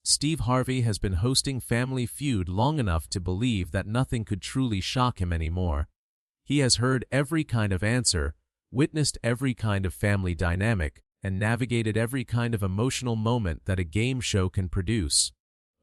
Steve Harvey has been hosting Family Feud long enough to believe that nothing could truly shock him anymore. He has heard every kind of answer, witnessed every kind of family dynamic, and navigated every kind of emotional moment that a game show can produce.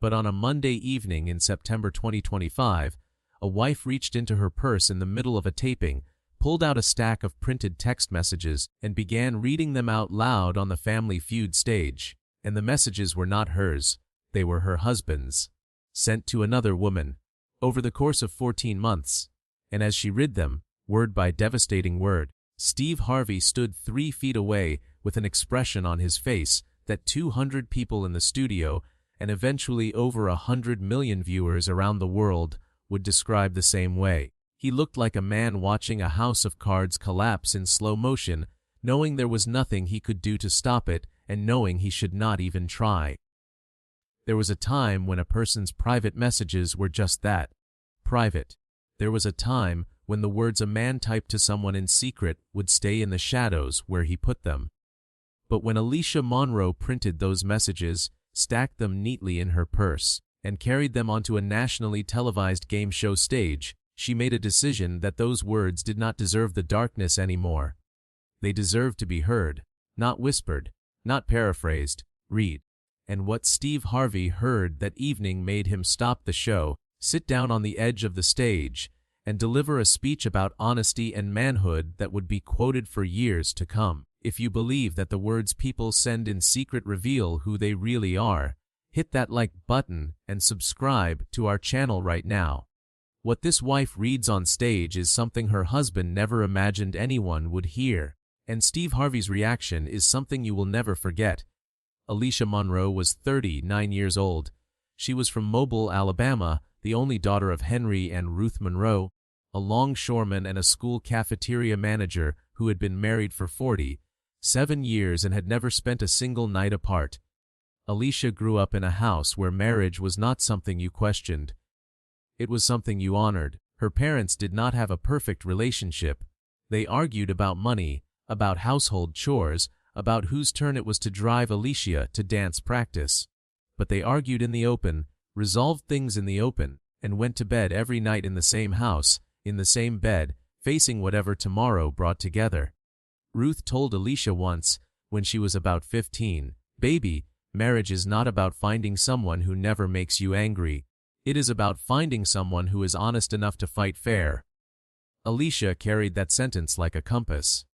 But on a Monday evening in September 2025, a wife reached into her purse in the middle of a taping, pulled out a stack of printed text messages, and began reading them out loud on the Family Feud stage. And the messages were not hers. They were her husband's, sent to another woman, over the course of 14 months. And as she read them, word by devastating word, Steve Harvey stood 3 feet away with an expression on his face that 200 people in the studio and eventually over 100 million viewers around the world would describe the same way. He looked like a man watching a house of cards collapse in slow motion, knowing there was nothing he could do to stop it and knowing he should not even try. There was a time when a person's private messages were just that, private. There was a time when the words a man typed to someone in secret would stay in the shadows where he put them. But when Alicia Monroe printed those messages, stacked them neatly in her purse, and carried them onto a nationally televised game show stage, she made a decision that those words did not deserve the darkness anymore. They deserved to be heard, not whispered, not paraphrased, read. And what Steve Harvey heard that evening made him stop the show, sit down on the edge of the stage, and deliver a speech about honesty and manhood that would be quoted for years to come. If you believe that the words people send in secret reveal who they really are, hit that like button and subscribe to our channel right now. What this wife reads on stage is something her husband never imagined anyone would hear, and Steve Harvey's reaction is something you will never forget. Alicia Monroe was 39 years old. She was from Mobile, Alabama, the only daughter of Henry and Ruth Monroe, a longshoreman and a school cafeteria manager who had been married for 47 years and had never spent a single night apart. Alicia grew up in a house where marriage was not something you questioned. It was something you honored. Her parents did not have a perfect relationship. They argued about money, about household chores, about whose turn it was to drive Alicia to dance practice. But they argued in the open, resolved things in the open, and went to bed every night in the same house, in the same bed, facing whatever tomorrow brought together. Ruth told Alicia once, when she was about 15, "Baby, marriage is not about finding someone who never makes you angry. It is about finding someone who is honest enough to fight fair." Alicia carried that sentence like a compass.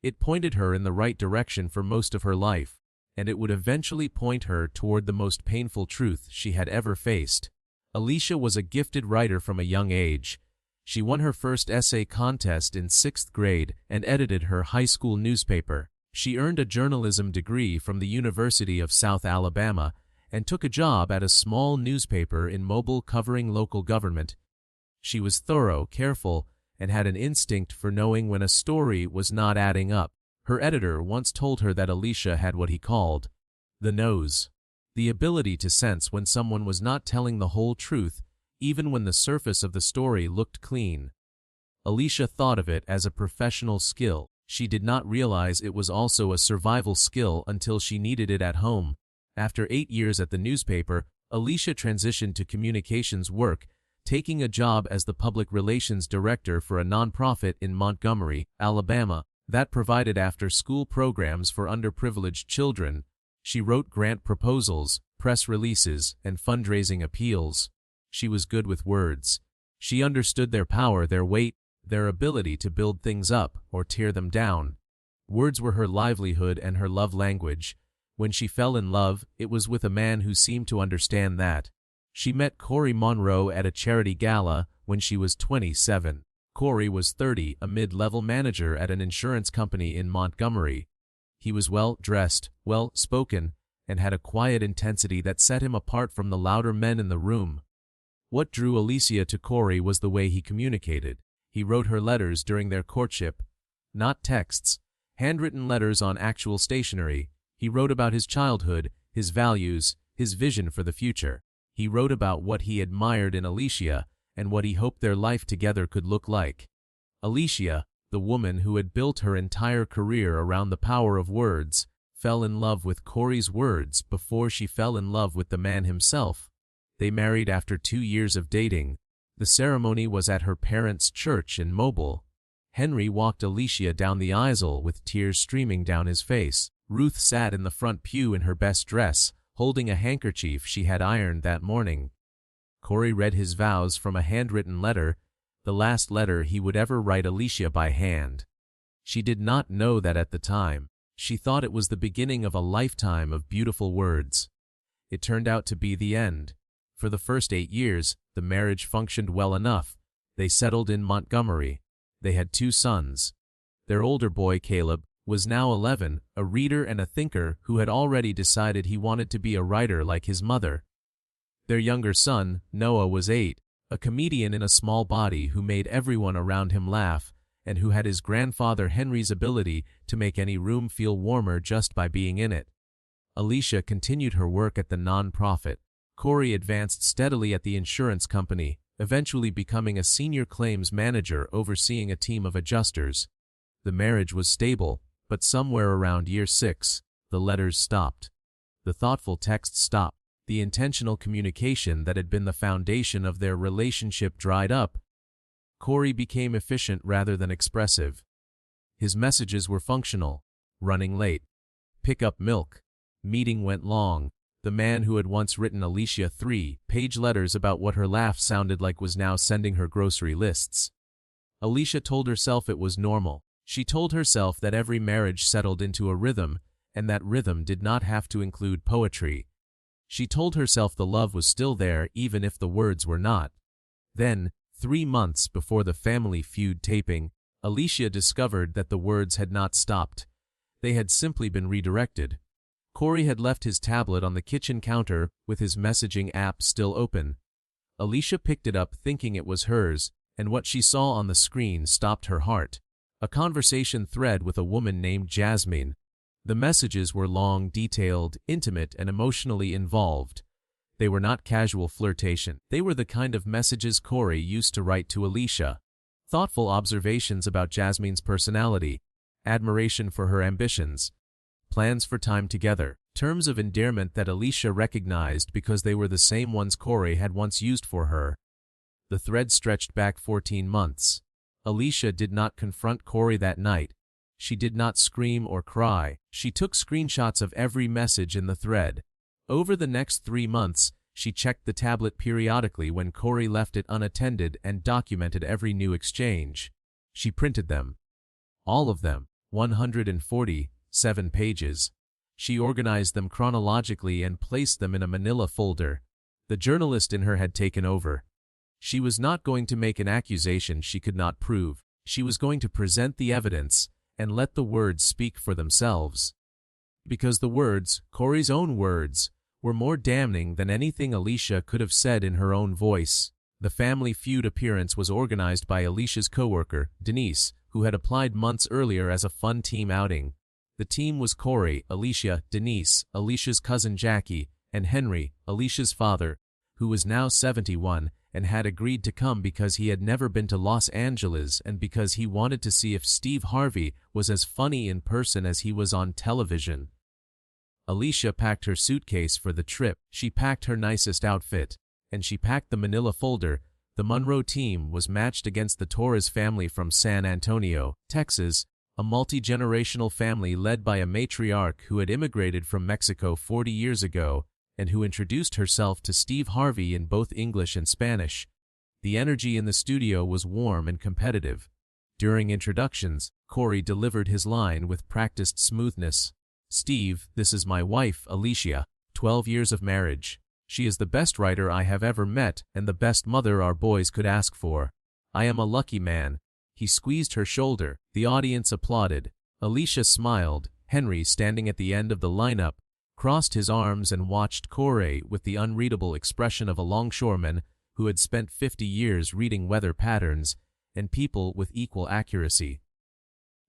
It pointed her in the right direction for most of her life, and it would eventually point her toward the most painful truth she had ever faced. Alicia was a gifted writer from a young age. She won her first essay contest in 6th grade and edited her high school newspaper. She earned a journalism degree from the University of South Alabama and took a job at a small newspaper in Mobile covering local government. She was thorough, careful, and had an instinct for knowing when a story was not adding up. Her editor once told her that Alicia had what he called the nose, the ability to sense when someone was not telling the whole truth, even when the surface of the story looked clean. Alicia thought of it as a professional skill. She did not realize it was also a survival skill until she needed it at home. After 8 years at the newspaper, Alicia transitioned to communications work, taking a job as the public relations director for a nonprofit in Montgomery, Alabama, that provided after-school programs for underprivileged children. She wrote grant proposals, press releases, and fundraising appeals. She was good with words. She understood their power, their weight, their ability to build things up or tear them down. Words were her livelihood and her love language. When she fell in love, it was with a man who seemed to understand that. She met Corey Monroe at a charity gala when she was 27. Corey was 30, a mid-level manager at an insurance company in Montgomery. He was well-dressed, well-spoken, and had a quiet intensity that set him apart from the louder men in the room. What drew Alicia to Corey was the way he communicated. He wrote her letters during their courtship. Not texts, handwritten letters on actual stationery. He wrote about his childhood, his values, his vision for the future. He wrote about what he admired in Alicia and what he hoped their life together could look like. Alicia, the woman who had built her entire career around the power of words, fell in love with Corey's words before she fell in love with the man himself. They married after 2 years of dating. The ceremony was at her parents' church in Mobile. Henry walked Alicia down the aisle with tears streaming down his face. Ruth sat in the front pew in her best dress, holding a handkerchief she had ironed that morning. Corey read his vows from a handwritten letter, the last letter he would ever write Alicia by hand. She did not know that at the time. She thought it was the beginning of a lifetime of beautiful words. It turned out to be the end. For the first 8 years, the marriage functioned well enough. They settled in Montgomery. They had 2 sons. Their older boy, Caleb, was now 11, a reader and a thinker who had already decided he wanted to be a writer like his mother. Their younger son, Noah, was 8, a comedian in a small body who made everyone around him laugh, and who had his grandfather Henry's ability to make any room feel warmer just by being in it. Alicia continued her work at the non-profit. Corey advanced steadily at the insurance company, eventually becoming a senior claims manager overseeing a team of adjusters. The marriage was stable, but somewhere around year 6, the letters stopped. The thoughtful texts stopped. The intentional communication that had been the foundation of their relationship dried up. Corey became efficient rather than expressive. His messages were functional. Running late. Pick up milk. Meeting went long. The man who had once written Alicia 3-page letters about what her laugh sounded like was now sending her grocery lists. Alicia told herself it was normal. She told herself that every marriage settled into a rhythm, and that rhythm did not have to include poetry. She told herself the love was still there even if the words were not. Then, 3 months before the Family Feud taping, Alicia discovered that the words had not stopped. They had simply been redirected. Corey had left his tablet on the kitchen counter with his messaging app still open. Alicia picked it up thinking it was hers, and what she saw on the screen stopped her heart. A conversation thread with a woman named Jasmine. The messages were long, detailed, intimate, and emotionally involved. They were not casual flirtation. They were the kind of messages Corey used to write to Alicia. Thoughtful observations about Jasmine's personality, admiration for her ambitions, plans for time together, terms of endearment that Alicia recognized because they were the same ones Corey had once used for her. The thread stretched back 14 months. Alicia did not confront Corey that night. She did not scream or cry. She took screenshots of every message in the thread. Over the next 3 months, she checked the tablet periodically when Corey left it unattended and documented every new exchange. She printed them. All of them, 147 pages. She organized them chronologically and placed them in a manila folder. The journalist in her had taken over. She was not going to make an accusation she could not prove. She was going to present the evidence and let the words speak for themselves. Because the words, Corey's own words, were more damning than anything Alicia could have said in her own voice. The Family Feud appearance was organized by Alicia's coworker, Denise, who had applied months earlier as a fun team outing. The team was Corey, Alicia, Denise, Alicia's cousin Jackie, and Henry, Alicia's father, who was now 71, and had agreed to come because he had never been to Los Angeles and because he wanted to see if Steve Harvey was as funny in person as he was on television. Alicia packed her suitcase for the trip. She packed her nicest outfit, and she packed the manila folder. The Monroe team was matched against the Torres family from San Antonio, Texas, a multi-generational family led by a matriarch who had immigrated from Mexico 40 years ago, and who introduced herself to Steve Harvey in both English and Spanish. The energy in the studio was warm and competitive. During introductions, Corey delivered his line with practiced smoothness. "Steve, this is my wife, Alicia. 12 years of marriage. She is the best writer I have ever met and the best mother our boys could ask for. I am a lucky man." He squeezed her shoulder. The audience applauded. Alicia smiled. Henry, standing at the end of the lineup, crossed his arms and watched Corey with the unreadable expression of a longshoreman who had spent 50 years reading weather patterns and people with equal accuracy.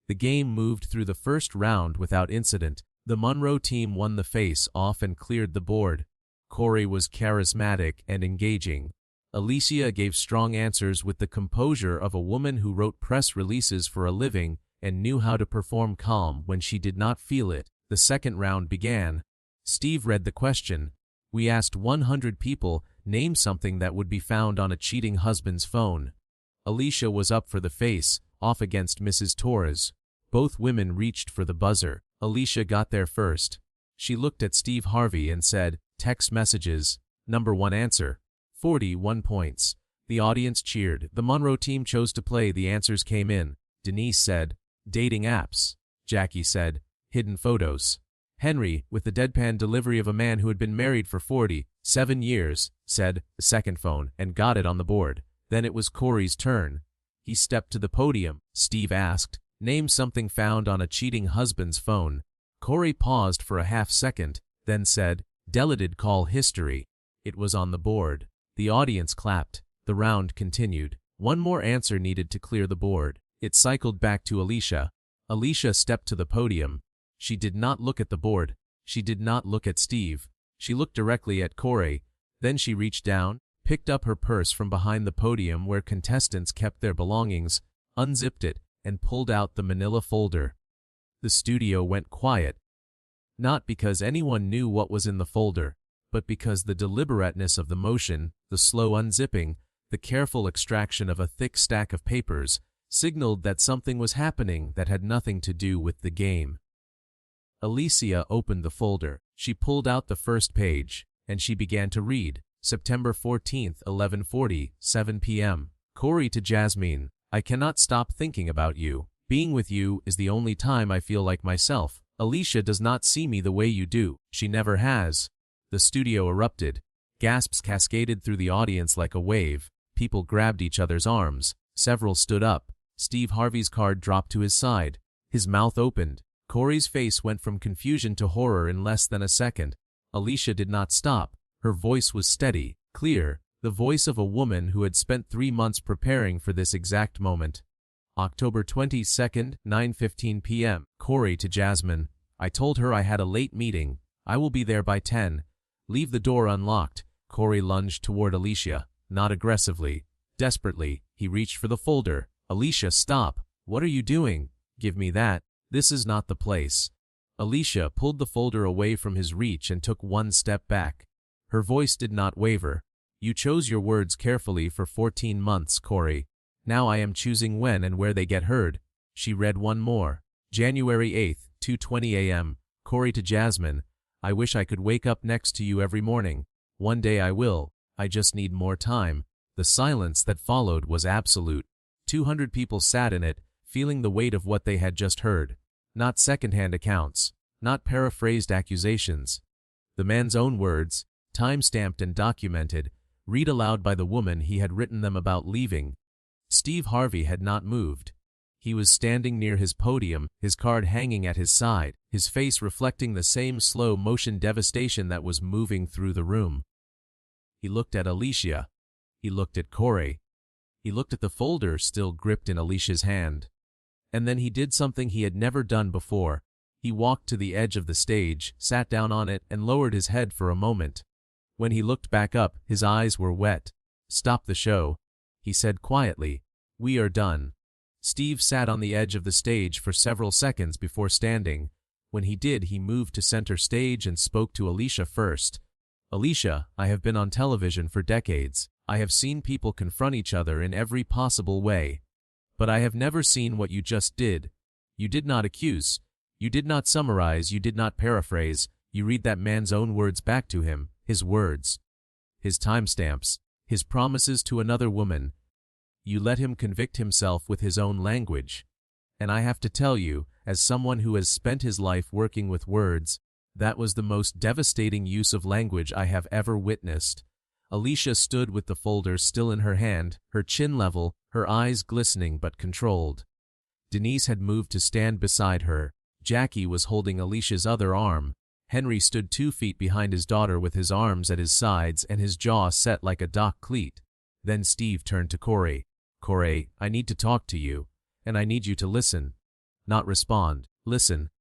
The game moved through the first round without incident. The Monroe team won the face-off and cleared the board. Corey was charismatic and engaging. Alicia gave strong answers with the composure of a woman who wrote press releases for a living and knew how to perform calm when she did not feel it. The second round began. Steve read the question. We asked 100 people, name something that would be found on a cheating husband's phone. Alicia was up for the face, off against Mrs. Torres. Both women reached for the buzzer. Alicia got there first. She looked at Steve Harvey and said, text messages. Number 1 answer. 41 points. The audience cheered. The Monroe team chose to play. The answers came in. Denise said, dating apps. Jackie said, hidden photos. Henry, with the deadpan delivery of a man who had been married for 47 years, said, the second phone, and got it on the board. Then it was Corey's turn. He stepped to the podium. Steve asked, name something found on a cheating husband's phone. Corey paused for a half second, then said, deleted call history. It was on the board. The audience clapped. The round continued. One more answer needed to clear the board. It cycled back to Alicia. Alicia stepped to the podium. She did not look at the board. She did not look at Steve. She looked directly at Corey. Then she reached down, picked up her purse from behind the podium where contestants kept their belongings, unzipped it, and pulled out the manila folder. The studio went quiet. Not because anyone knew what was in the folder, but because the deliberateness of the motion, the slow unzipping, the careful extraction of a thick stack of papers, signaled that something was happening that had nothing to do with the game. Alicia opened the folder. She pulled out the first page, and she began to read. September 14th, 11:40, 7 p.m. Corey to Jasmine, I cannot stop thinking about you. Being with you is the only time I feel like myself. Alicia does not see me the way you do. She never has. The studio erupted. Gasps cascaded through the audience like a wave. People grabbed each other's arms. Several stood up. Steve Harvey's card dropped to his side. His mouth opened. Corey's face went from confusion to horror in less than a second. Alicia did not stop. Her voice was steady, clear, the voice of a woman who had spent 3 months preparing for this exact moment. October 22nd, 9:15 p.m. Corey to Jasmine, I told her I had a late meeting. I will be there by 10. Leave the door unlocked. Corey lunged toward Alicia, not aggressively. Desperately, he reached for the folder. Alicia, stop. What are you doing? Give me that. This is not the place. Alicia pulled the folder away from his reach and took 1 step back. Her voice did not waver. You chose your words carefully for 14 months, Corey. Now I am choosing when and where they get heard. She read one more. January 8th, 2:20 a.m. Corey to Jasmine, I wish I could wake up next to you every morning. One day I will. I just need more time. The silence that followed was absolute. 200 people sat in it, feeling the weight of what they had just heard. Not secondhand accounts, not paraphrased accusations. The man's own words, time-stamped and documented, read aloud by the woman he had written them about leaving. Steve Harvey had not moved. He was standing near his podium, his card hanging at his side, his face reflecting the same slow-motion devastation that was moving through the room. He looked at Alicia. He looked at Corey. He looked at the folder still gripped in Alicia's hand. And then he did something he had never done before. He walked to the edge of the stage, sat down on it, and lowered his head for a moment. When he looked back up, his eyes were wet. Stop the show, he said quietly. We are done. Steve sat on the edge of the stage for several seconds before standing. When he did, he moved to center stage and spoke to Alicia first. Alicia, I have been on television for decades. I have seen people confront each other in every possible way. But I have never seen what you just did. You did not accuse. You did not summarize. You did not paraphrase. You read that man's own words back to him, his words, his timestamps, his promises to another woman. You let him convict himself with his own language. And I have to tell you, as someone who has spent his life working with words, that was the most devastating use of language I have ever witnessed. Alicia stood with the folder still in her hand, her chin level, her eyes glistening but controlled. Denise had moved to stand beside her. Jackie was holding Alicia's other arm. Henry stood 2 feet behind his daughter with his arms at his sides and his jaw set like a dock cleat. Then Steve turned to Corey. Corey, I need to talk to you, and I need you to listen. Not respond. Listen.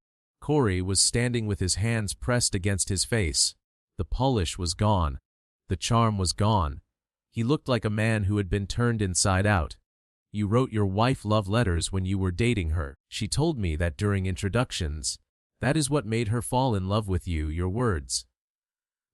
Corey was standing with his hands pressed against his face. The polish was gone. The charm was gone. He looked like a man who had been turned inside out. You wrote your wife love letters when you were dating her. She told me that during introductions. That is what made her fall in love with you, your words.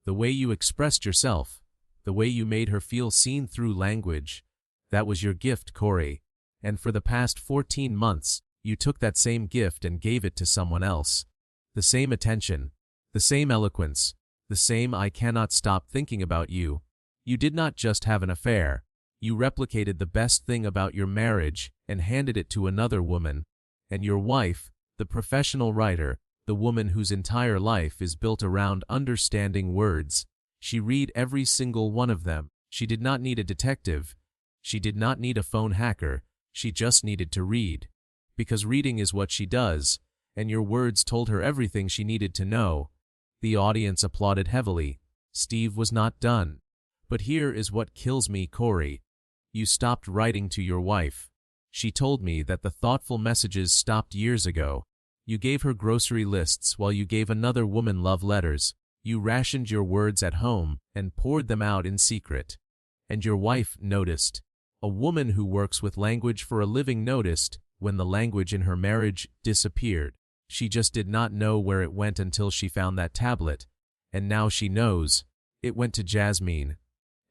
The way you expressed yourself, the way you made her feel seen through language, that was your gift, Corey. And for the past 14 months, you took that same gift and gave it to someone else. The same attention, the same eloquence, the same I cannot stop thinking about you. You did not just have an affair. You replicated the best thing about your marriage and handed it to another woman. And your wife, the professional writer, the woman whose entire life is built around understanding words. She read every single one of them. She did not need a detective. She did not need a phone hacker. She just needed to read. Because reading is what she does, and your words told her everything she needed to know. The audience applauded heavily. Steve was not done. But here is what kills me, Corey. You stopped writing to your wife. She told me that the thoughtful messages stopped years ago. You gave her grocery lists while you gave another woman love letters. You rationed your words at home and poured them out in secret. And your wife noticed. A woman who works with language for a living noticed when the language in her marriage disappeared. She just did not know where it went until she found that tablet. And now she knows. It went to Jasmine.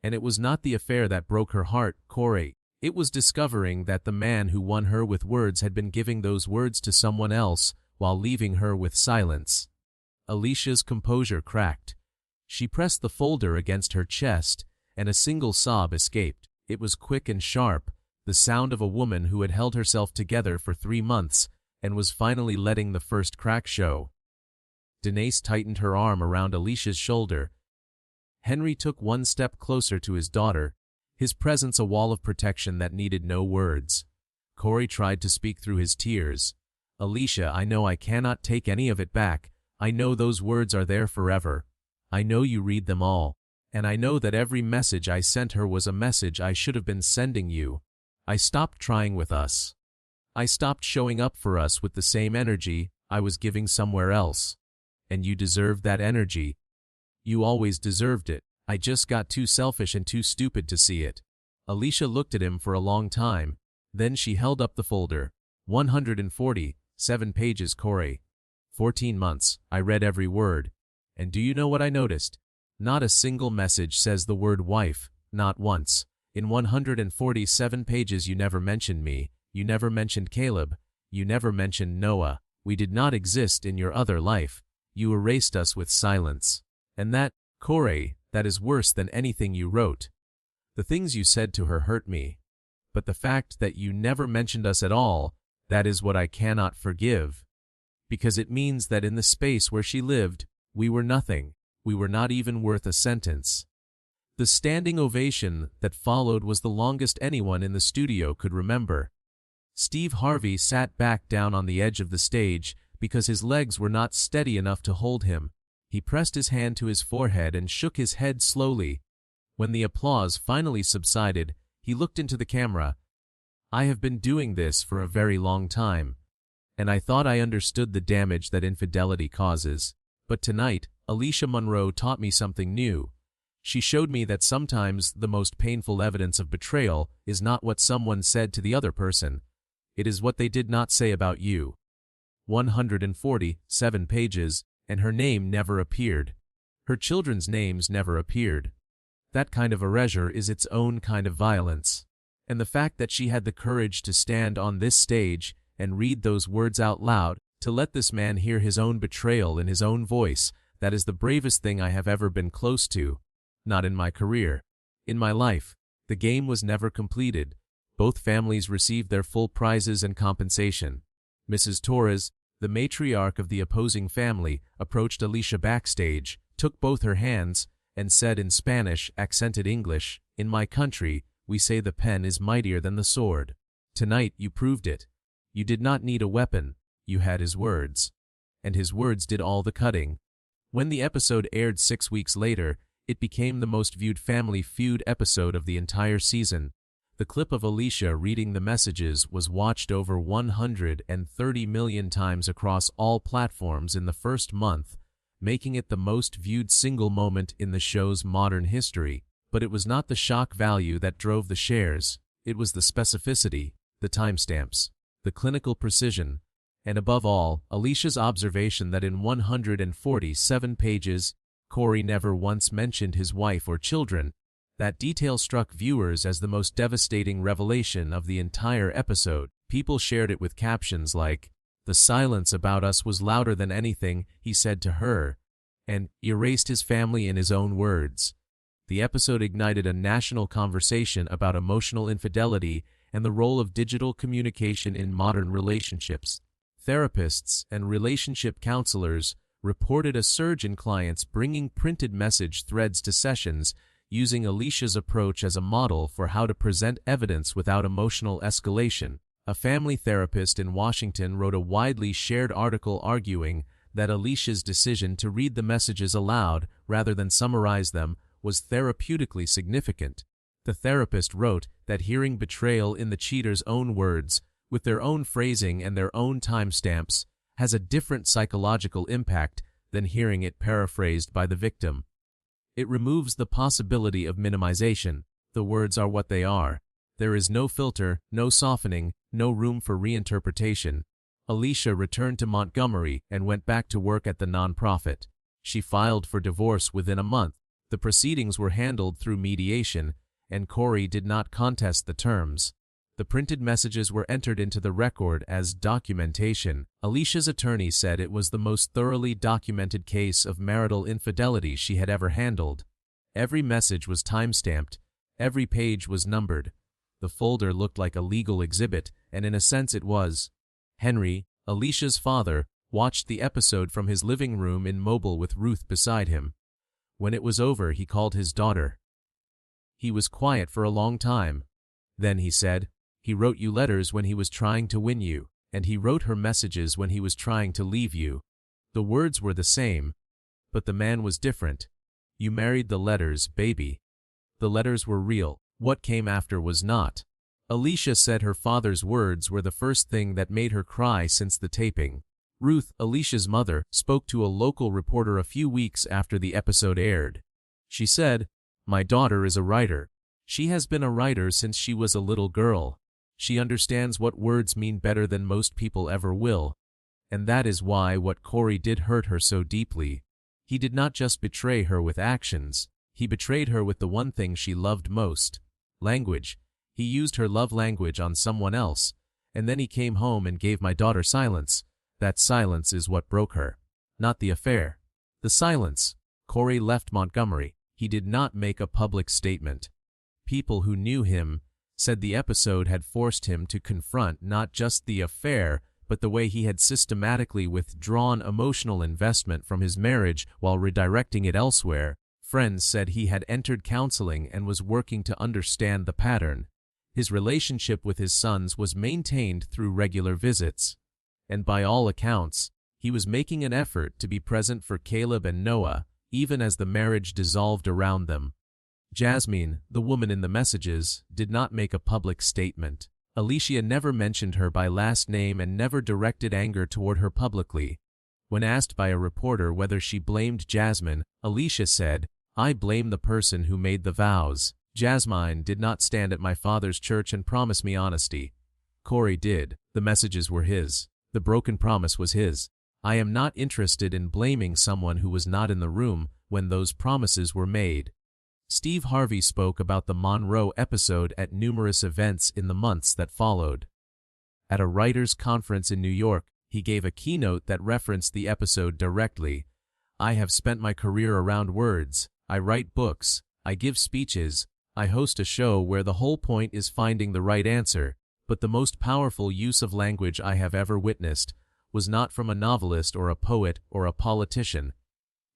And it was not the affair that broke her heart, Corey. It was discovering that the man who won her with words had been giving those words to someone else while leaving her with silence. Alicia's composure cracked. She pressed the folder against her chest, and a single sob escaped. It was quick and sharp, the sound of a woman who had held herself together for 3 months and was finally letting the first crack show. Denise tightened her arm around Alicia's shoulder. Henry took one step closer to his daughter, his presence a wall of protection that needed no words. Corey tried to speak through his tears. Alicia, I know I cannot take any of it back. I know those words are there forever. I know you read them all. And I know that every message I sent her was a message I should have been sending you. I stopped trying with us. I stopped showing up for us with the same energy I was giving somewhere else. And you deserved that energy. You always deserved it. I just got too selfish and too stupid to see it. Alicia looked at him for a long time. Then she held up the folder. 147 pages, Corey. 14 months. I read every word. And do you know what I noticed? Not a single message says the word wife, not once. In 147 pages you never mentioned me, you never mentioned Caleb, you never mentioned Noah. We did not exist in your other life. You erased us with silence. And that, Corey, that is worse than anything you wrote. The things you said to her hurt me. But the fact that you never mentioned us at all, that is what I cannot forgive. Because it means that in the space where she lived, we were nothing. We were not even worth a sentence. The standing ovation that followed was the longest anyone in the studio could remember. Steve Harvey sat back down on the edge of the stage because his legs were not steady enough to hold him. He pressed his hand to his forehead and shook his head slowly. When the applause finally subsided, he looked into the camera. I have been doing this for a very long time, and I thought I understood the damage that infidelity causes. But tonight, Alicia Monroe taught me something new. She showed me that sometimes the most painful evidence of betrayal is not what someone said to the other person. It is what they did not say about you. 147 pages, and her name never appeared. Her children's names never appeared. That kind of erasure is its own kind of violence. And the fact that she had the courage to stand on this stage and read those words out loud, to let this man hear his own betrayal in his own voice, that is the bravest thing I have ever been close to. Not in my career. In my life. The game was never completed. Both families received their full prizes and compensation. Mrs. Torres, the matriarch of the opposing family, approached Alicia backstage, took both her hands, and said in Spanish, accented English, "In my country, we say the pen is mightier than the sword. Tonight you proved it. You did not need a weapon. You had his words. And his words did all the cutting." When the episode aired 6 weeks later, it became the most viewed Family Feud episode of the entire season. The clip of Alicia reading the messages was watched over 130 million times across all platforms in the first month, making it the most viewed single moment in the show's modern history. But it was not the shock value that drove the shares. It was the specificity, the timestamps, the clinical precision, And above all, Alicia's observation that in 147 pages, Corey never once mentioned his wife or children. That detail struck viewers as the most devastating revelation of the entire episode. People shared it with captions like, "The silence about us was louder than anything he said to her," and erased his family in his own words. The episode ignited a national conversation about emotional infidelity and the role of digital communication in modern relationships. Therapists and relationship counselors reported a surge in clients bringing printed message threads to sessions, using Alicia's approach as a model for how to present evidence without emotional escalation. A family therapist in Washington wrote a widely shared article arguing that Alicia's decision to read the messages aloud rather than summarize them was therapeutically significant. The therapist wrote that hearing betrayal in the cheater's own words, with their own phrasing and their own timestamps, has a different psychological impact than hearing it paraphrased by the victim. It removes the possibility of minimization. The words are what they are. There is no filter, no softening, no room for reinterpretation. Alicia returned to Montgomery and went back to work at the nonprofit. She filed for divorce within a month. The proceedings were handled through mediation, and Corey did not contest the terms. The printed messages were entered into the record as documentation. Alicia's attorney said it was the most thoroughly documented case of marital infidelity she had ever handled. Every message was timestamped. Every page was numbered. The folder looked like a legal exhibit, and in a sense it was. Henry, Alicia's father, watched the episode from his living room in Mobile with Ruth beside him. When it was over, he called his daughter. He was quiet for a long time. Then he said, "He wrote you letters when he was trying to win you, and he wrote her messages when he was trying to leave you. The words were the same, but the man was different. You married the letters, baby. The letters were real. What came after was not." Alicia said her father's words were the first thing that made her cry since the taping. Ruth, Alicia's mother, spoke to a local reporter a few weeks after the episode aired. She said, "My daughter is a writer. She has been a writer since she was a little girl. She understands what words mean better than most people ever will. And that is why what Corey did hurt her so deeply. He did not just betray her with actions. He betrayed her with the one thing she loved most. Language. He used her love language on someone else, and then he came home and gave my daughter silence. That silence is what broke her. Not the affair. The silence." Corey left Montgomery. He did not make a public statement. People who knew him said the episode had forced him to confront not just the affair, but the way he had systematically withdrawn emotional investment from his marriage while redirecting it elsewhere. Friends said he had entered counseling and was working to understand the pattern. His relationship with his sons was maintained through regular visits. And by all accounts, he was making an effort to be present for Caleb and Noah, even as the marriage dissolved around them. Jasmine, the woman in the messages, did not make a public statement. Alicia never mentioned her by last name and never directed anger toward her publicly. When asked by a reporter whether she blamed Jasmine, Alicia said, "I blame the person who made the vows. Jasmine did not stand at my father's church and promise me honesty. Corey did. The messages were his. The broken promise was his. I am not interested in blaming someone who was not in the room when those promises were made." Steve Harvey spoke about the Monroe episode at numerous events in the months that followed. At a writers' conference in New York, he gave a keynote that referenced the episode directly. "I have spent my career around words. I write books. I give speeches. I host a show where the whole point is finding the right answer. But the most powerful use of language I have ever witnessed was not from a novelist or a poet or a politician.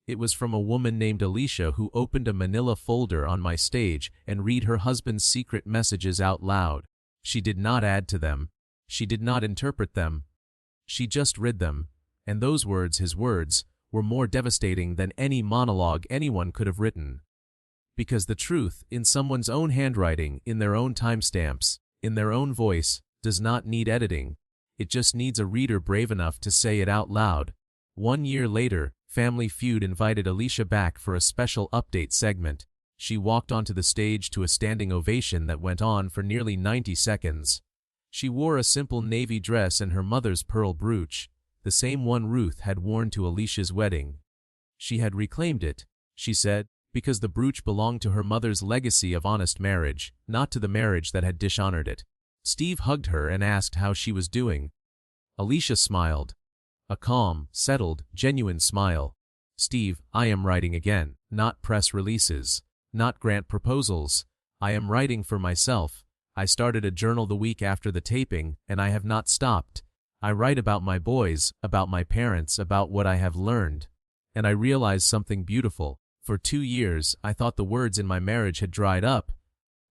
It was from a woman named Alicia who opened a manila folder on my stage and read her husband's secret messages out loud. She did not add to them. She did not interpret them. She just read them. And those words, his words, were more devastating than any monologue anyone could have written. Because the truth, in someone's own handwriting, in their own timestamps, in their own voice, does not need editing. It just needs a reader brave enough to say it out loud." 1 year later, Family Feud invited Alicia back for a special update segment. She walked onto the stage to a standing ovation that went on for nearly 90 seconds. She wore a simple navy dress and her mother's pearl brooch, the same one Ruth had worn to Alicia's wedding. She had reclaimed it, she said, because the brooch belonged to her mother's legacy of honest marriage, not to the marriage that had dishonored it. Steve hugged her and asked how she was doing. Alicia smiled. A calm, settled, genuine smile. Steve, I am writing again, not press releases, not grant proposals. I am writing for myself. I started a journal the week after the taping, and I have not stopped. I write about my boys, about my parents, about what I have learned. And I realized something beautiful. For 2 years, I thought the words in my marriage had dried up.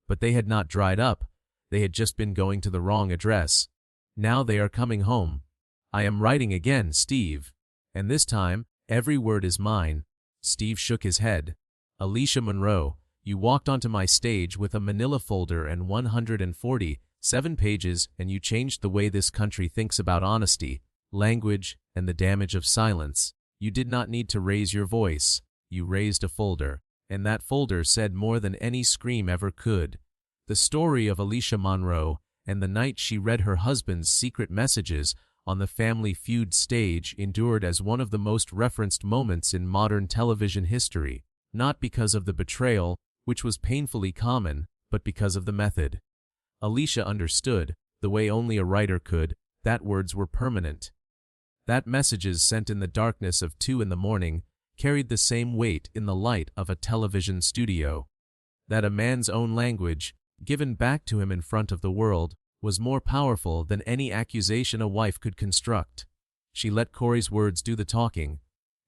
But they had not dried up. They had just been going to the wrong address. Now they are coming home. I am writing again, Steve. And this time, every word is mine. Steve shook his head. Alicia Monroe, you walked onto my stage with a manila folder and 147 pages, and you changed the way this country thinks about honesty, language, and the damage of silence. You did not need to raise your voice. You raised a folder, and that folder said more than any scream ever could. The story of Alicia Monroe and the night she read her husband's secret messages on the Family Feud stage endured as one of the most referenced moments in modern television history, not because of the betrayal, which was painfully common, but because of the method. Alicia understood, the way only a writer could, that words were permanent. That messages sent in the darkness of 2 a.m. carried the same weight in the light of a television studio. That a man's own language, given back to him in front of the world, was more powerful than any accusation a wife could construct. She let Corey's words do the talking,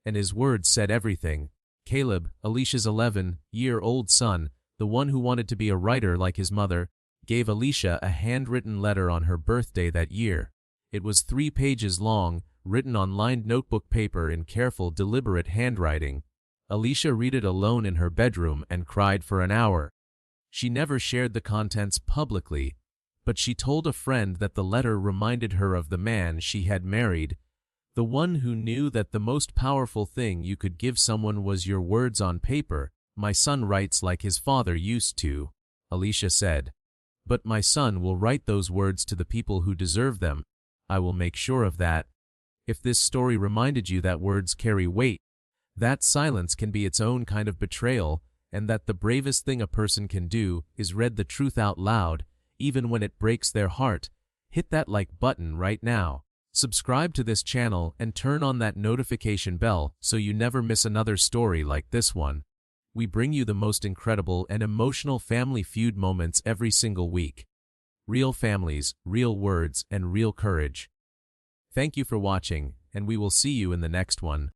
and his words said everything. Caleb, Alicia's 11-year-old son, the one who wanted to be a writer like his mother, gave Alicia a handwritten letter on her birthday that year. It was 3 pages long, written on lined notebook paper in careful, deliberate handwriting. Alicia read it alone in her bedroom and cried for an hour. She never shared the contents publicly, but she told a friend that the letter reminded her of the man she had married, the one who knew that the most powerful thing you could give someone was your words on paper. My son writes like his father used to, Alicia said. But my son will write those words to the people who deserve them. I will make sure of that. If this story reminded you that words carry weight, that silence can be its own kind of betrayal, and that the bravest thing a person can do is read the truth out loud, even when it breaks their heart, hit that like button right now. Subscribe to this channel and turn on that notification bell so you never miss another story like this one. We bring you the most incredible and emotional Family Feud moments every single week. Real families, real words, and real courage. Thank you for watching, and we will see you in the next one.